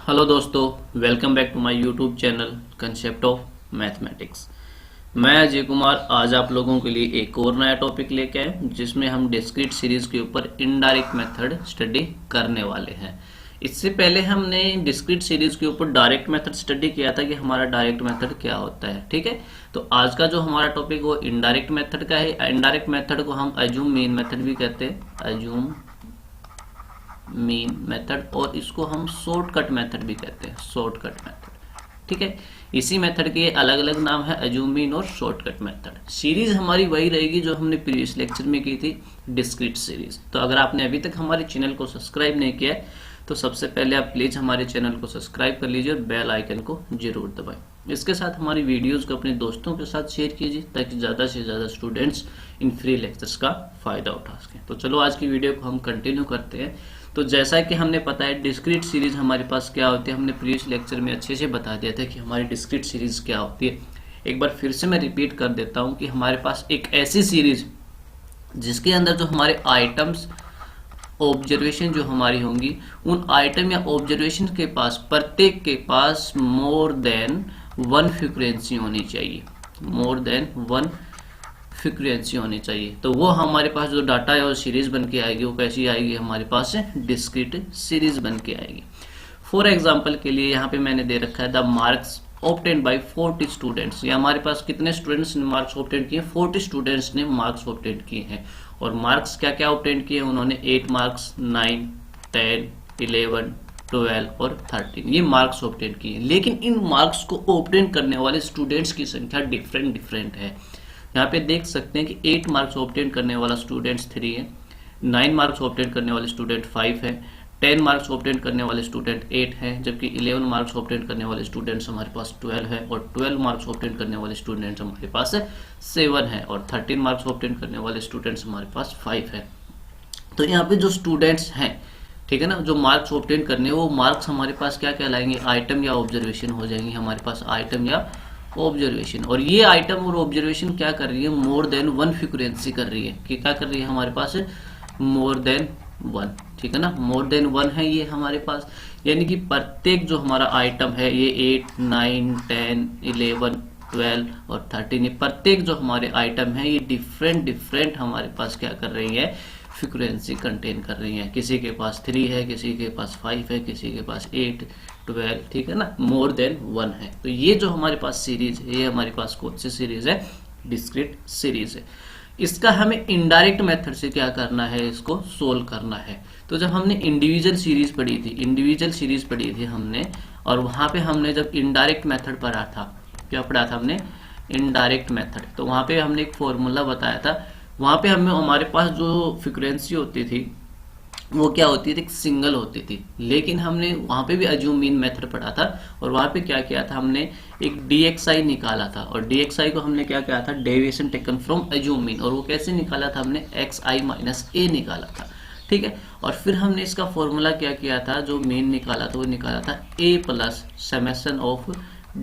Hello दोस्तों, welcome back to my YouTube channel concept of mathematics. मैं अजय कुमार आज आप लोगों के लिए एक और नया टॉपिक लेके आए जिसमें हम डिस्क्रीट सीरीज के ऊपर इनडायरेक्ट मेथड स्टडी करने वाले हैं। इससे पहले हमने डिस्क्रीट सीरीज के ऊपर डायरेक्ट मेथड स्टडी किया था कि हमारा डायरेक्ट मेथड क्या होता है। ठीक है, तो आज का जो हमारा टॉपिक वो इनडायरेक्ट मेथड का है। इनडायरेक्ट मेथड को हम अज्यूम मीन मेथड भी कहते हैं, अज्यूम मीन मेथड, और इसको हम शॉर्टकट मेथड भी कहते हैं, शॉर्टकट मेथड। ठीक है, इसी मेथड के अलग अलग नाम है, अज्यूम मीन और शॉर्टकट मेथड। सीरीज हमारी वही रहेगी जो हमने प्रीवियस लेक्चर में की थी, डिस्क्रीट सीरीज। तो अगर आपने अभी तक हमारे चैनल को सब्सक्राइब नहीं किया है तो सबसे पहले आप प्लीज हमारे चैनल को सब्सक्राइब कर लीजिए और बेल आइकन को जरूर दबाएं। इसके साथ हमारी वीडियोस को अपने दोस्तों के साथ शेयर कीजिए ताकि ज़्यादा से ज़्यादा स्टूडेंट्स इन फ्री लेक्चर्स का फ़ायदा उठा सकें। तो चलो आज की वीडियो को हम कंटिन्यू करते हैं। तो जैसा कि हमने पता है डिस्क्रीट सीरीज हमारे पास क्या होती है, हमने प्रीवियस लेक्चर में अच्छे से बता दिया था कि हमारी डिस्क्रीट सीरीज क्या होती है। एक बार फिर से मैं रिपीट कर देता हूँ कि हमारे पास एक ऐसी सीरीज जिसके अंदर जो हमारे आइटम्स ऑब्जर्वेशन जो हमारी होंगी, उन आइटम या ऑब्जर्वेशन के पास प्रत्येक के पास मोर देन वन फ्रीक्वेंसी होनी चाहिए, मोर देन वन फ्रीक्वेंसी होनी चाहिए। तो वो हमारे पास जो डाटा है वो सीरीज बन के आएगी। वो कैसी आएगी हमारे पास से, डिस्क्रीट सीरीज बन के आएगी। फॉर एग्जाम्पल के लिए यहाँ पे मैंने दे रखा है the marks obtain bye 40 students. ये हमारे पास कितने स्टूडेंट्स ने मार्क्स ऑब्टेन किए, 40 स्टूडेंट्स ने मार्क्स ऑब्टेन किए हैं। और मार्क्स क्या क्या ऑब्टेन किए उन्होंने, 8 मार्क्स, 9, 10, 11, 12 और 13 ये मार्क्स ऑब्टेन किए। लेकिन इन मार्क्स को ऑब्टेन करने वाले स्टूडेंट्स की संख्या डिफरेंट है। यहाँ पे देख सकते हैं कि 8 मार्क्स ऑब्टेन करने वाला स्टूडेंट्स 3 है, 9 मार्क्स ऑब्टेन करने वाले स्टूडेंट 5 है, 10 मार्क्स ऑब्टेन करने वाले स्टूडेंट 8 हैं, जबकि 11 मार्क्स ऑब्टेन करने वाले स्टूडेंट्स हमारे पास 12 है, और 12 मार्क्स ऑब्टेन करने वाले स्टूडेंट्स हमारे पास 7 है, और 13 मार्क्स ऑब्टेन करने वाले स्टूडेंट्स हमारे पास 5 है। तो यहाँ पे जो स्टूडेंट्स हैं, ठीक है ना, जो मार्क्स ऑब्टेन करने वो मार्क्स हमारे पास क्या कहलाएंगे, आइटम या ऑब्जर्वेशन हो जाएंगे हमारे पास, आइटम या ऑब्जर्वेशन। और ये आइटम और ऑब्जर्वेशन क्या कर रही है, मोर देन वन फ्रीक्वेंसी कर रही है। कि क्या कर रही है हमारे पास, मोर देन वन। ठीक है ना, मोर देन वन है ये हमारे पास, यानी कि प्रत्येक जो हमारा आइटम है ये 8, 9, 10, 11, 12 और 13, ये प्रत्येक जो हमारे आइटम है ये डिफरेंट हमारे पास क्या कर रही है, फ्रीक्वेंसी कंटेन कर रही है। किसी के पास 3 है, किसी के पास 5 है, किसी के पास 8, 12, ठीक है ना, मोर देन 1 है। तो ये जो हमारे पास सीरीज है, ये हमारे पास कौन सी सीरीज है, डिस्क्रीट सीरीज है। इसका हमें इनडायरेक्ट मेथड से क्या करना है, इसको सोल्व करना है। तो जब हमने इंडिविजुअल सीरीज पढ़ी थी हमने, और वहां पे हमने जब इनडायरेक्ट मेथड पढ़ा था, क्या पढ़ा था हमने, इनडायरेक्ट मेथड, तो वहां पे हमने एक फॉर्मूला बताया था। वहां पे हमें हमारे पास जो फ्रीक्वेंसी होती थी वो क्या होती थी, सिंगल होती थी। लेकिन हमने वहां पे भी अज्यूम मीन मेथड पढ़ा था, और वहां पे क्या किया था, हमने एक DXI निकाला था, और DXI को हमने क्या किया था, deviation taken from assume mean. और वो कैसे निकाला था, हमने XI माइनस A निकाला था। ठीक है, और फिर हमने इसका फॉर्मूला क्या किया था, जो मीन निकाला था वो निकाला था A plus summation of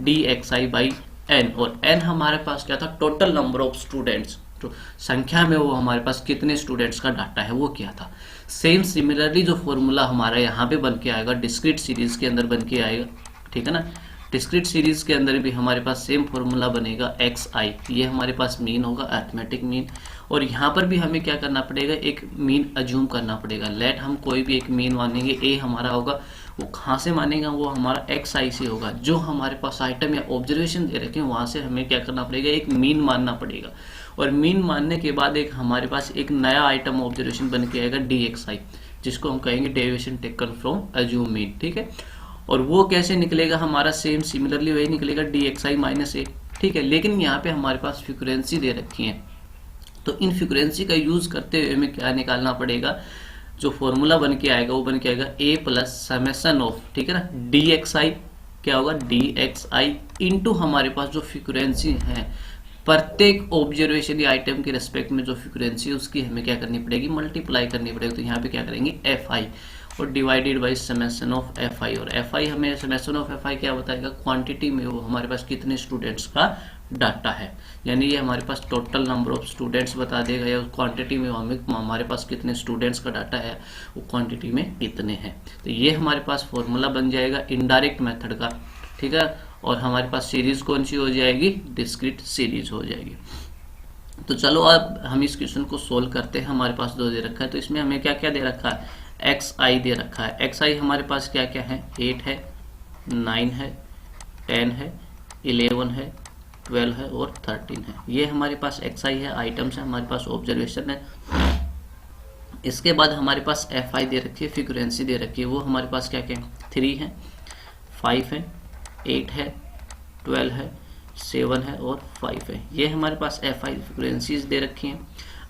DXI by N। और N हमारे पास क्या था, टोटल नंबर ऑफ स्टूडेंट्स, तो संख्या में वो हमारे पास कितने स्टूडेंट्स का डाटा है वो क्या था। सेम सिमिलरली जो फॉर्मूला हमारा यहाँ पे बन के आएगा, डिस्क्रीट सीरीज के अंदर बन के आएगा। ठीक है ना, डिस्क्रीट सीरीज के अंदर भी हमारे पास सेम फॉर्मूला बनेगा, XI, ये हमारे पास मीन होगा, अरिथमेटिक मीन। और यहाँ पर भी हमें क्या करना पड़ेगा, एक मीन अज्यूम करना पड़ेगा। लेट हम कोई भी एक मीन मानेंगे, A हमारा होगा, वो कहाँ से मानेगा, वो हमारा XI से होगा। जो हमारे पास आइटम या ऑब्जर्वेशन दे रखे हैं वहां से हमें क्या करना पड़ेगा, एक मीन मानना पड़ेगा। और मीन मानने के बाद एक हमारे पास एक नया आइटम ऑब्जर्वेशन बन के आएगा, DXI, जिसको हम कहेंगे deviation taken from assume mean. ठीक है, और वो कैसे निकलेगा हमारा, सेम सिमिलरली वही निकलेगा, DXI माइनस A। ठीक है, लेकिन यहाँ पे हमारे पास फ्रीक्वेंसी दे रखी है, तो इन फ्रीक्वेंसी का यूज करते हुए हमें क्या निकालना पड़ेगा, जो फॉर्मूला बन के आएगा वो बन के आएगा A प्लस समेशन ऑफ, ठीक है ना, DXI क्या होगा, DXI इंटू हमारे पास जो फ्रीक्वेंसी है, प्रत्येक ऑब्जर्वेशन या आइटम के रेस्पेक्ट में जो फ्रीक्वेंसी है उसकी हमें क्या करनी पड़ेगी, मल्टीप्लाई करनी पड़ेगी। तो यहाँ पे क्या करेंगे, FI, और divided by summation of FI। और FI हमें समेशन ऑफ FI क्या बताएगा, क्वांटिटी में वो हमारे पास कितने स्टूडेंट्स का डाटा है, यानी ये हमारे पास टोटल नंबर ऑफ स्टूडेंट्स बता देगा, या क्वांटिटी में हमारे पास कितने स्टूडेंट्स का डाटा है वो क्वांटिटी में कितने हैं। तो ये हमारे पास फॉर्मूला बन जाएगा इनडायरेक्ट मेथड का, ठीक है। और हमारे पास सीरीज कौन सी हो जाएगी, डिस्क्रीट सीरीज हो जाएगी। तो चलो अब हम इस क्वेश्चन को सोल्व करते हैं। हमारे पास 2 दे रखा है, तो इसमें हमें क्या क्या दे रखा है, एक्स आई दे रखा है। एक्स आई हमारे पास क्या क्या है, 8 है, 9 है, 10 है, 11 है, 12 है और 13 है। ये हमारे पास एक्स आई है, आइटम्स है, हमारे पास ऑब्जर्वेशन है। इसके बाद हमारे पास एफ आई दे रखी है, फ्रीक्वेंसी दे रखी है। वो हमारे पास क्या क्या है, 3 है, 5 है, 8 है, 12 है, 7 है और 5 है। ये हमारे पास एफ आई फ्रीक्वेंसीज दे रखी हैं।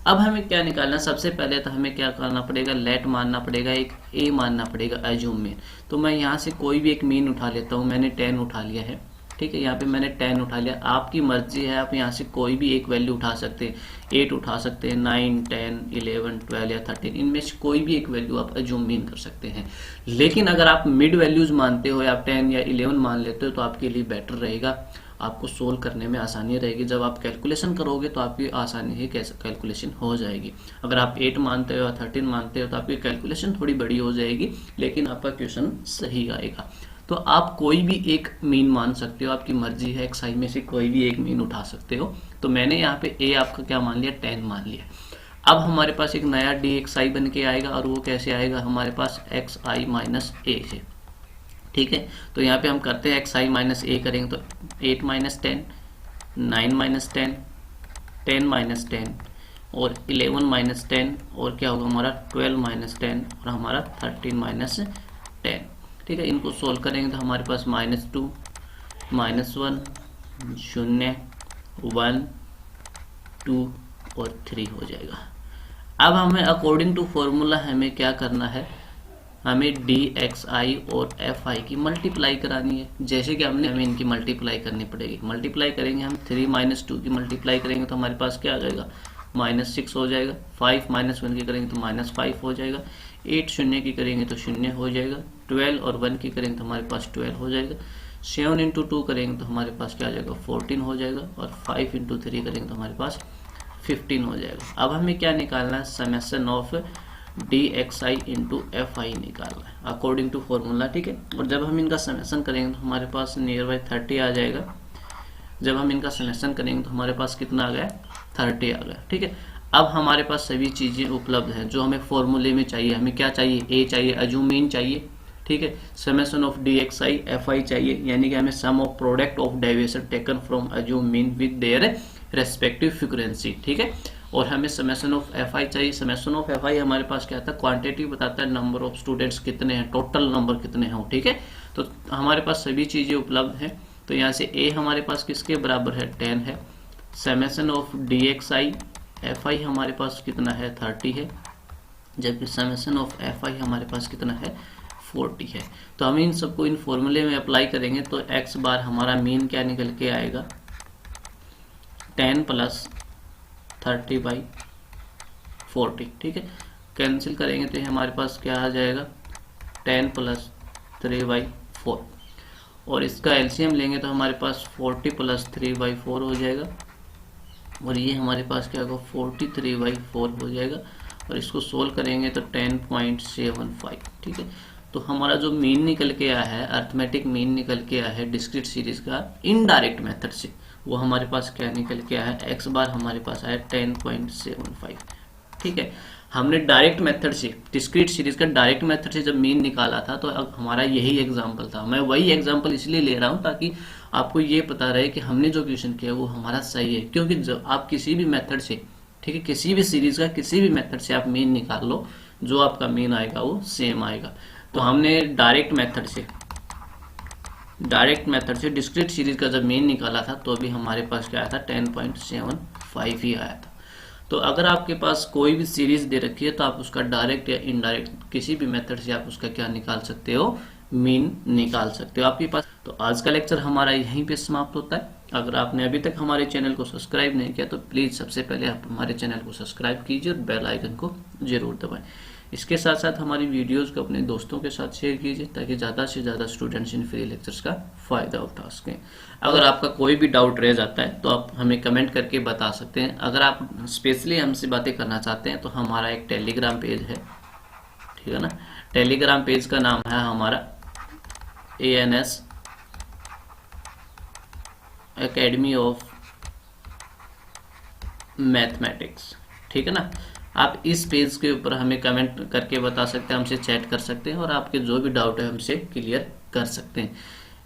अब हमें क्या निकालना, सबसे पहले तो हमें क्या करना पड़ेगा, लेट मानना पड़ेगा, एक ए मानना पड़ेगा, एज्यूम मीन। तो मैं यहाँ से कोई भी एक मीन उठा लेता हूँ। मैंने 10 उठा लिया है, ठीक है। यहाँ पे मैंने 10 उठा लिया, आपकी मर्जी है, आप यहाँ से कोई भी एक वैल्यू उठा सकते हैं, 8 उठा सकते हैं, 9, 10, 11, 12 या 13, इनमें से कोई भी एक वैल्यू आप एज्यूम मीन कर सकते हैं। लेकिन अगर आप मिड वैल्यूज मानते हो, आप 10 या 11 मान लेते हो, तो आपके लिए बेटर रहेगा, आपको सोल्व करने में आसानी रहेगी। जब आप कैलकुलेशन करोगे तो आपकी आसानी ही कैलकुलेशन हो जाएगी। अगर आप 8 मानते हो या 13 मानते हो तो आपकी कैलकुलेशन थोड़ी बड़ी हो जाएगी, लेकिन आपका क्वेश्चन सही आएगा। तो आप कोई भी एक मीन मान सकते हो, आपकी मर्जी है, एक्स आई में से कोई भी एक मीन उठा सकते हो। तो मैंने यहाँ पे ए आपका क्या मान लिया, 10 मान लिया। अब हमारे पास एक नया डी एक्स आई बन के आएगा, और वो कैसे आएगा, हमारे पास एक्स आई माइनस ए से, ठीक है। तो यहाँ पे हम करते हैं एक्स आई माइनस ए करेंगे, तो 8 माइनस 10, 9 माइनस 10, 10 माइनस 10 और 11 माइनस 10 और क्या होगा हमारा 12 माइनस 10 और हमारा 13 माइनस 10, ठीक है। इनको सोल्व करेंगे तो हमारे पास -2, -1, 0, 1, 2 और 3 हो जाएगा। अब हमें अकॉर्डिंग टू फॉर्मूला हमें क्या करना है, हमें डी एक्स आई और एफ आई की मल्टीप्लाई करानी है। जैसे कि हमें इनकी मल्टीप्लाई करनी पड़ेगी। मल्टीप्लाई करेंगे हम, 3 - 2 की मल्टीप्लाई करेंगे तो हमारे पास क्या आ जाएगा, -6 हो जाएगा। 5 - 1 की करेंगे तो -5 हो जाएगा। 8 0 की करेंगे तो 0 हो जाएगा। 12 और 1 की करेंगे तो हमारे पास 12 हो जाएगा। 7 × 2 करेंगे तो हमारे पास क्या आ जाएगा, 14 हो जाएगा। और 5 × 3 करेंगे तो हमारे पास 15 हो जाएगा। अब हमें क्या निकालना है, summation of D X I into F I निकालना है अकॉर्डिंग टू फॉर्मूला, ठीक है। और जब हम इनका समेशन करेंगे तो हमारे पास नियर बाई 30 आ जाएगा। जब हम इनका समेशन करेंगे तो हमारे पास कितना आ गया, 30 आ गया, ठीक है। अब हमारे पास सभी चीज़ें उपलब्ध हैं जो हमें फॉर्मूले में चाहिए। हमें क्या चाहिए, ए चाहिए, एज्यूम मीन चाहिए, ठीक है। Summation of D X I F I चाहिए, यानी कि हमें sum of product of deviation taken from assumed mean with their respective frequency, ठीक है। और हमें समेशन ऑफ एफ आई चाहिए। समेशन ऑफ एफ आई हमारे पास क्या था, क्वांटिटी बताता है, नंबर ऑफ स्टूडेंट्स कितने हैं, टोटल नंबर कितने हैं, ठीक है। तो हमारे पास सभी चीज़ें उपलब्ध हैं। तो यहाँ से ए हमारे पास किसके बराबर है, 10 है। Summation of D X I F आई हमारे पास कितना है, 30 है। जबकि समेशन ऑफ एफ आई हमारे पास कितना है, 40 है। तो हम इन सबको इन फॉर्मूले में अप्लाई करेंगे तो एक्स बार हमारा मीन क्या निकल के आएगा, 10 + 30/40, ठीक है। कैंसिल करेंगे तो हमारे पास क्या आ जाएगा, 10 + 3/4। और इसका एलसीएम लेंगे तो हमारे पास 40 + 3/4 हो जाएगा। और ये हमारे पास क्या होगा, 43/4 हो जाएगा। और इसको सोल्व करेंगे तो 10.75, ठीक है। तो हमारा जो मीन निकल के आया है, अर्थमेटिक मीन निकल के आया है डिस्क्रीट सीरीज का इनडायरेक्ट मेथड से, वो हमारे पास क्या निकल के आया है, एक्स बार हमारे पास आया 10.75, ठीक है। हमने डायरेक्ट मेथड से, डिस्क्रीट सीरीज का डायरेक्ट मेथड से जब मीन निकाला था तो अब हमारा यही एग्जांपल था। मैं वही एग्जांपल इसलिए ले रहा हूँ ताकि आपको ये पता रहे कि हमने जो क्वेश्चन किया वो हमारा सही है। क्योंकि जब आप किसी भी मेथड से, ठीक है, किसी भी सीरीज का किसी भी मेथड से आप मीन निकाल लो, जो आपका मीन आएगा वो सेम आएगा। तो हमने डायरेक्ट मेथड से डिस्क्रीट सीरीज का जब मीन निकाला था तो अभी हमारे पास क्या आया था, 10.75 ही आया था। तो अगर आपके पास कोई भी सीरीज दे रखी है तो आप उसका डायरेक्ट या इनडायरेक्ट किसी भी मेथड से आप उसका क्या निकाल सकते हो, मीन निकाल सकते हो आपके पास। तो आज का लेक्चर हमारा यहीं पे समाप्त होता है। अगर आपने अभी तक हमारे चैनल को सब्सक्राइब नहीं किया तो प्लीज़ सबसे पहले आप हमारे चैनल को सब्सक्राइब कीजिए और बेल आइकन को जरूर दबाएं। इसके साथ साथ हमारी वीडियोस को अपने दोस्तों के साथ शेयर कीजिए ताकि ज़्यादा से ज़्यादा स्टूडेंट्स इन फ्री लेक्चर्स का फ़ायदा उठा सकें। अगर आपका कोई भी डाउट रह जाता है तो आप हमें कमेंट करके बता सकते हैं। अगर आप स्पेशली हमसे बातें करना चाहते हैं तो हमारा एक टेलीग्राम पेज है, ठीक है ना। टेलीग्राम पेज का नाम है हमारा ANS एकेडमी ऑफ मैथमेटिक्स, ठीक है ना। आप इस पेज के ऊपर हमें कमेंट करके बता सकते हैं, हमसे चैट कर सकते हैं और आपके जो भी डाउट है हमसे क्लियर कर सकते हैं।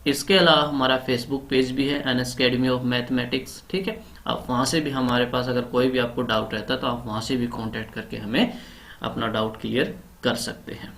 इसके अलावा हमारा फेसबुक पेज भी है NS एकेडमी ऑफ मैथमेटिक्स, ठीक है। आप वहाँ से भी हमारे पास अगर कोई भी आपको डाउट रहता है तो आप वहाँ से भी कांटेक्ट करके हमें अपना डाउट क्लियर कर सकते हैं।